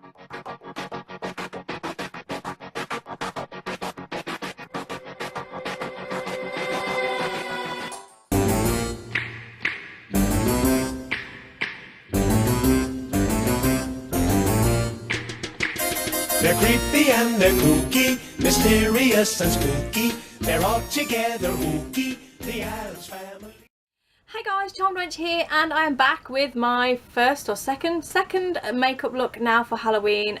They're creepy and they're kooky, mysterious and spooky. They're all together ooky, the Addams family. Hey guys, charmedwench here, and I am back with my first or second makeup look now for Halloween.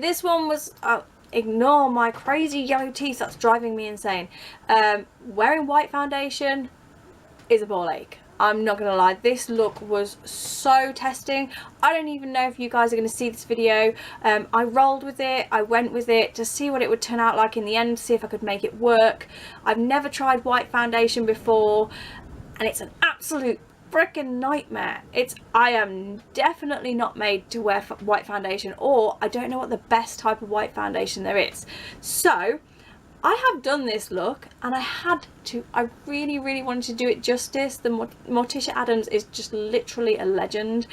This one was ignore my crazy yellow teeth, that's driving me insane. Wearing white foundation is a ball ache. I'm not gonna lie, this look was so testing. I don't even know if you guys are gonna see this video. I rolled with it, I went with it to see what it would turn out like in the end, to see if I could make it work. I've never tried white foundation before, and it's an absolute freaking nightmare. I am definitely not made to wear white foundation, or I don't know what the best type of white foundation there is. So I have done this look, and I really wanted to do it justice. The Morticia Addams is just literally a legend,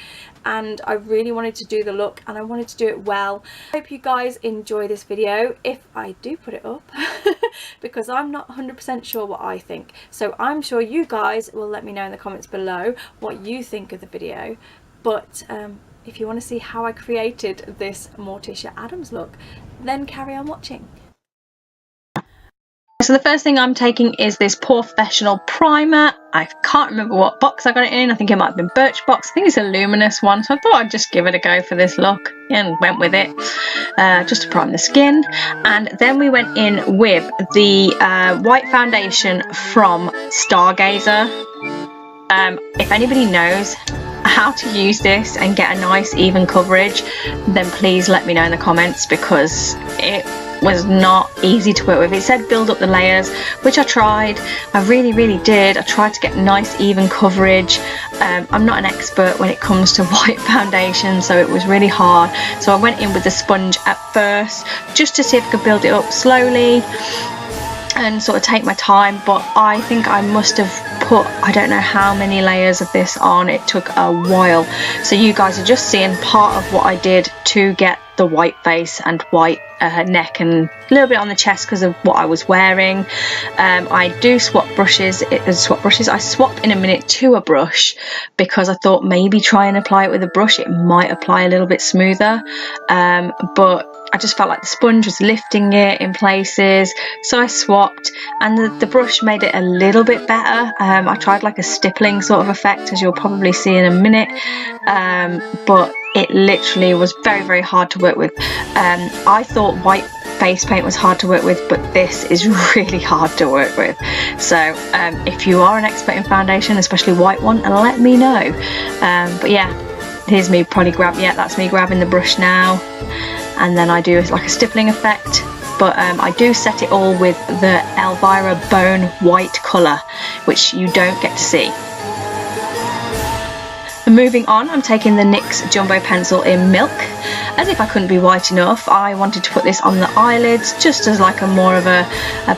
and I really wanted to do the look, and I wanted to do it well. I hope you guys enjoy this video, if I do put it up, because I'm not 100% sure what I think. So I'm sure you guys will let me know in the comments below what you think of the video. But if you want to see how I created this Morticia Addams look, then carry on watching. So the first thing I'm taking is this Porefessional primer. I can't remember what box I got it in. I think it might have been Birchbox. I think it's a luminous one, so I thought I'd just give it a go for this look and went with it just to prime the skin. And then we went in with the white foundation from Stargazer. If anybody knows how to use this and get a nice even coverage, then please let me know in the comments, because it was not easy to work with. It said build up the layers, which I tried. I really did. I tried to get nice even coverage. I'm not an expert when it comes to white foundation, so it was really hard. So I went in with the sponge at first just to see if I could build it up slowly and sort of take my time, but I think I must have put I don't know how many layers of this on. It took a while. So you guys are just seeing part of what I did to get the white face and white neck and a little bit on the chest because of what I was wearing. I do swap brushes. I swap in a minute to a brush because I thought maybe try and apply it with a brush, it might apply a little bit smoother, but I just felt like the sponge was lifting it in places, so I swapped, and the brush made it a little bit better. I tried like a stippling sort of effect, as you'll probably see in a minute, but it literally was very hard to work with. I thought white face paint was hard to work with, but this is really hard to work with. So if you are an expert in foundation, especially white one, let me know. But yeah, here's me that's me grabbing the brush now, and then I do like a stippling effect. But I do set it all with the Elvira Bone White colour, which you don't get to see. And moving on, I'm taking the NYX Jumbo Pencil in Milk. As if I couldn't be white enough, I wanted to put this on the eyelids just as like a more of a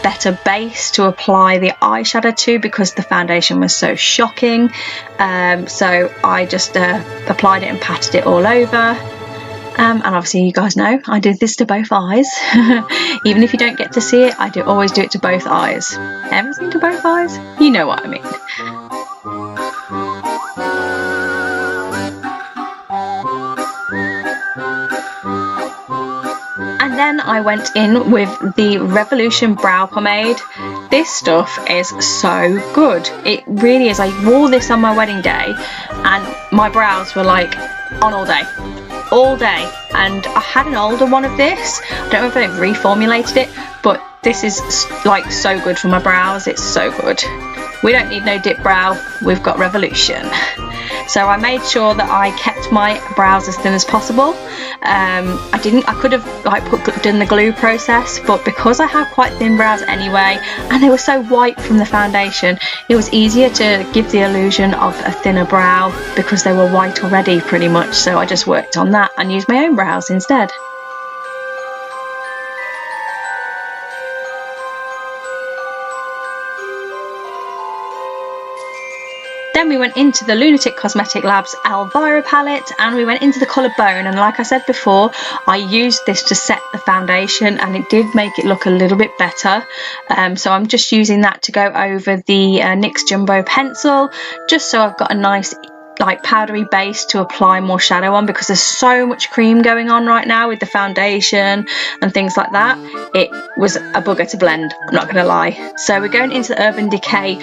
better base to apply the eyeshadow to, because the foundation was so shocking. So I just applied it and patted it all over. And obviously you guys know I did this to both eyes. Even if you don't get to see it, I do always do it to both eyes. Everything to both eyes, you know what I mean. And then I went in with the Revolution Brow Pomade. This stuff is so good. It really is. I wore this on my wedding day and my brows were like on all day. And I had an older one of this. I don't know if they've reformulated it, but this is like so good for my brows. It's so good. We don't need no dip brow, we've got Revolution. So I made sure that I kept my brows as thin as possible. I could have like done the glue process, but because I have quite thin brows anyway, and they were so white from the foundation, it was easier to give the illusion of a thinner brow because they were white already pretty much. So I just worked on that and used my own brows instead. Then we went into the Lunatick Cosmetic Labs Elvira palette and we went into the colour Bone, and like I said before, I used this to set the foundation and it did make it look a little bit better. So I'm just using that to go over the NYX Jumbo Pencil, just so I've got a nice like powdery base to apply more shadow on, because there's so much cream going on right now with the foundation and things like that. It was a bugger to blend, I'm not gonna lie. So we're going into the Urban Decay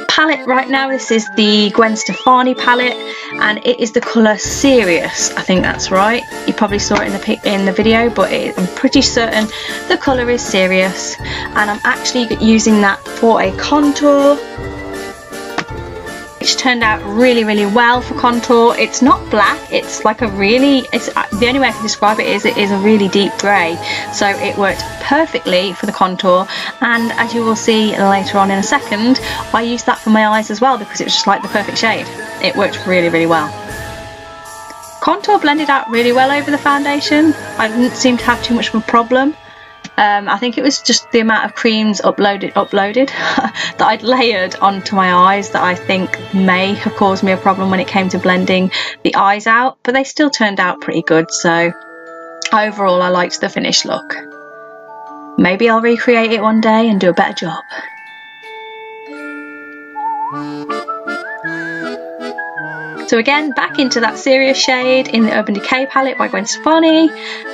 palette right now. This is the Gwen Stefani palette and it is the colour Serious, I think that's right. You probably saw it in the video, but I'm pretty certain the colour is Serious, and I'm actually using that for a contour, which turned out really well for contour. It's not black, it's like a really, the only way I can describe it is a really deep grey, so it worked perfectly for the contour. And as you will see later on in a second, I used that for my eyes as well because it was just like the perfect shade. It worked really well. Contour blended out really well over the foundation. I didn't seem to have too much of a problem. I think it was just the amount of creams uploaded that I'd layered onto my eyes that I think may have caused me a problem when it came to blending the eyes out, but they still turned out pretty good. So overall I liked the finished look. Maybe I'll recreate it one day and do a better job. So again, back into that Serious shade in the Urban Decay palette by Gwen Stefani,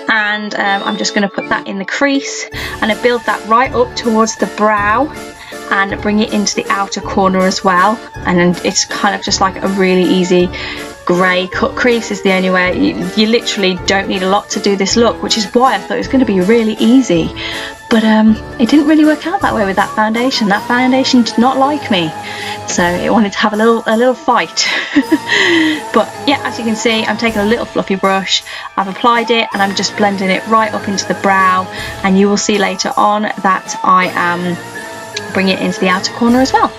and I'm just going to put that in the crease and I build that right up towards the brow and bring it into the outer corner as well. And then it's kind of just like a really easy grey cut crease is the only way. You literally don't need a lot to do this look, which is why I thought it was going to be really easy. But it didn't really work out that way with that foundation. That foundation did not like me, so it wanted to have a little fight. But yeah, as you can see, I'm taking a little fluffy brush, I've applied it and I'm just blending it right up into the brow, and you will see later on that I am bringing it into the outer corner as well.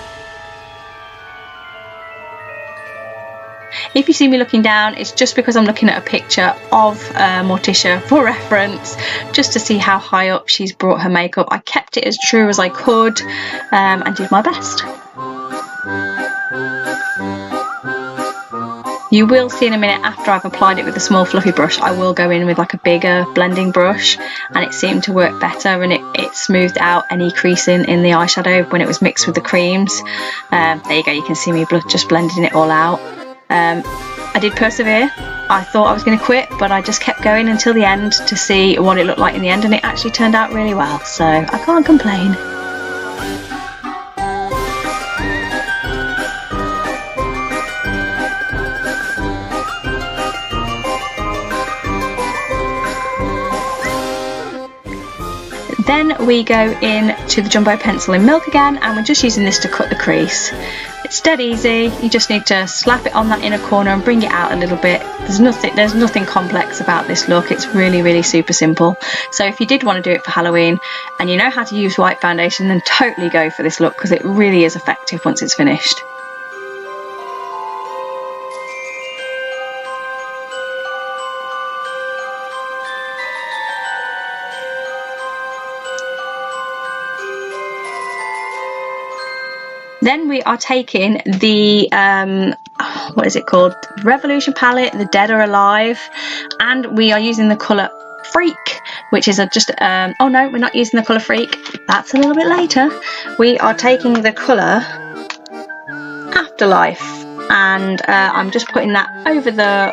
If you see me looking down, it's just because I'm looking at a picture of Morticia for reference, just to see how high up she's brought her makeup. I kept it as true as I could and did my best. You will see in a minute, after I've applied it with a small fluffy brush, I will go in with like a bigger blending brush, and it seemed to work better, and it smoothed out any creasing in the eyeshadow when it was mixed with the creams. There you go, you can see me just blending it all out. I did persevere. I thought I was going to quit, but I just kept going until the end to see what it looked like in the end, and it actually turned out really well, so I can't complain. Then we go in to the Jumbo Pencil in Milk again, and we're just using this to cut the crease. It's dead easy, you just need to slap it on that inner corner and bring it out a little bit. There's nothing complex about this look, it's really super simple. So if you did want to do it for Halloween and you know how to use white foundation, then totally go for this look because it really is effective once it's finished. Then we are taking the, what is it called? Revolution palette, the Dead or Alive, and we are using the colour Freak, which is oh no, we're not using the colour Freak, that's a little bit later. We are taking the colour Afterlife, and I'm just putting that over the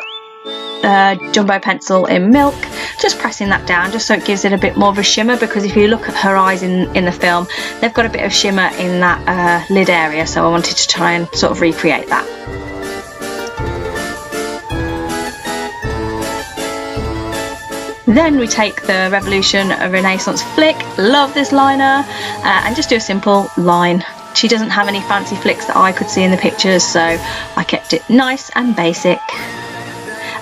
Jumbo Pencil in Milk, just pressing that down just so it gives it a bit more of a shimmer, because if you look at her eyes in the film, they've got a bit of shimmer in that lid area, so I wanted to try and sort of recreate that. Then we take the Revolution Renaissance Flick, love this liner, and just do a simple line. She doesn't have any fancy flicks that I could see in the pictures, so I kept it nice and basic.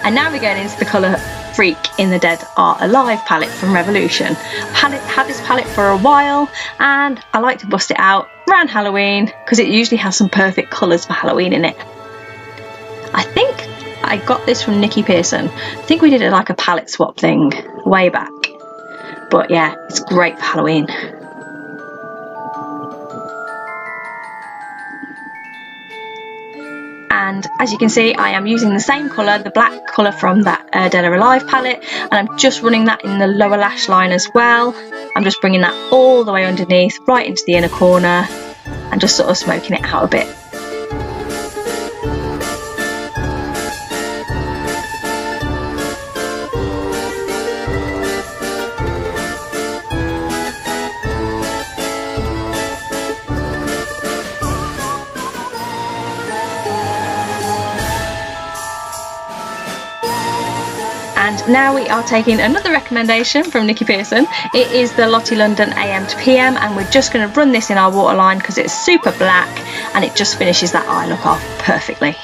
And now we're going into the colour Freak in the Dead Are Alive palette from Revolution. I've had this palette for a while, and I like to bust it out around Halloween because it usually has some perfect colours for Halloween in it. I think I got this from Nikki Pearson. I think we did it like a palette swap thing way back. But yeah, it's great for Halloween. and as you can see I am using the same colour, the black colour from that Dead or Alive palette, and I'm just running that in the lower lash line as well. I'm just bringing that all the way underneath, right into the inner corner, and just sort of smoking it out a bit. And now we are taking another recommendation from Nikki Pearson. It is the Lottie London AM to PM, and we're just going to run this in our waterline because it's super black and it just finishes that eye look off perfectly.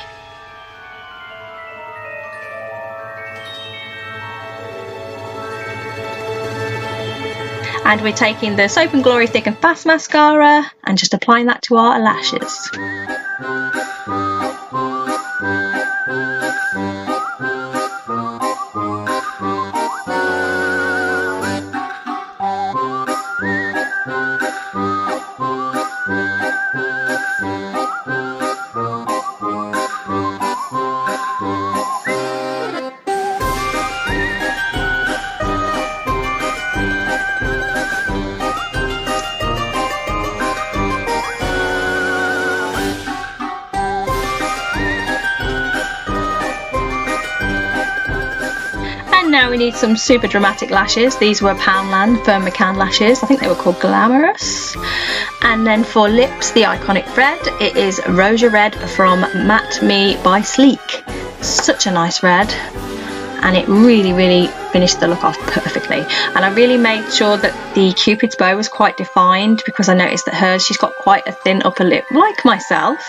And we're taking the Soap and Glory Thick and Fast mascara and just applying that to our lashes. Now we need some super dramatic lashes. These were Poundland Fern Mcan lashes. I think they were called Glamorous. And then for lips, the iconic red, it is Roja Red from Matte Me by Sleek. Such a nice red, and it really finished the look off perfectly. And I really made sure that the Cupid's bow was quite defined, because I noticed that hers, she's got quite a thin upper lip like myself,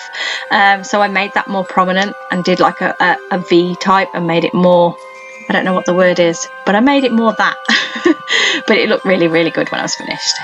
so I made that more prominent and did like a V type and made it more, I don't know what the word is, but I made it more that. But it looked really good when I was finished.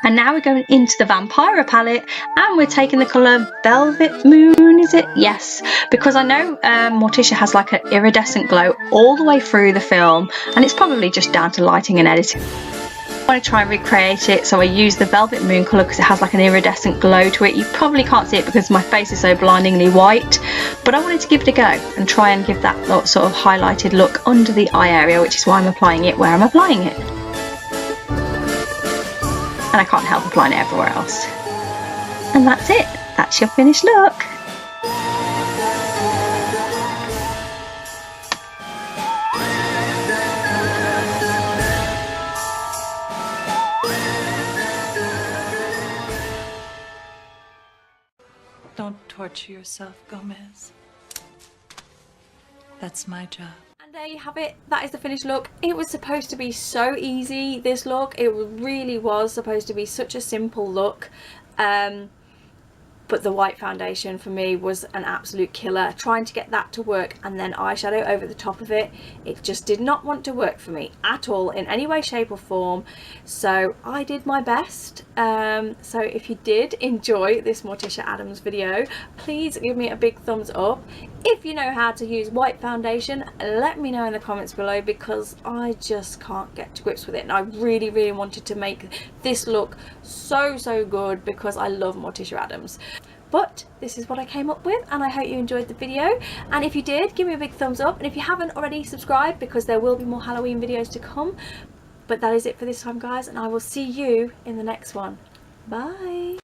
And now we're going into the Vampira palette, and we're taking the colour Velvet Moon, is it? Yes, because I know Morticia has like an iridescent glow all the way through the film, and it's probably just down to lighting and editing. I want to try and recreate it, so I use the Velvet Moon colour because it has like an iridescent glow to it. You probably can't see it because my face is so blindingly white, but I wanted to give it a go and try and give that sort of highlighted look under the eye area, which is why I'm applying it where I'm applying it. And I can't help applying it everywhere else. And that's it. That's your finished look. Don't torture yourself, Gomez. That's my job. And there you have it. That is the finished look. It was supposed to be so easy, this look. It really was supposed to be such a simple look. But the white foundation for me was an absolute killer. Trying to get that to work and then eyeshadow over the top of it, it just did not want to work for me at all in any way, shape or form. So I did my best. So if you did enjoy this Morticia Addams video, please give me a big thumbs up. If you know how to use white foundation, let me know in the comments below, because I just can't get to grips with it, and I really wanted to make this look so good because I love Morticia Addams. But this is what I came up with, and I hope you enjoyed the video. And if you did, give me a big thumbs up, and if you haven't already, subscribe, because there will be more Halloween videos to come. But that is it for this time, guys, and I will see you in the next one. Bye.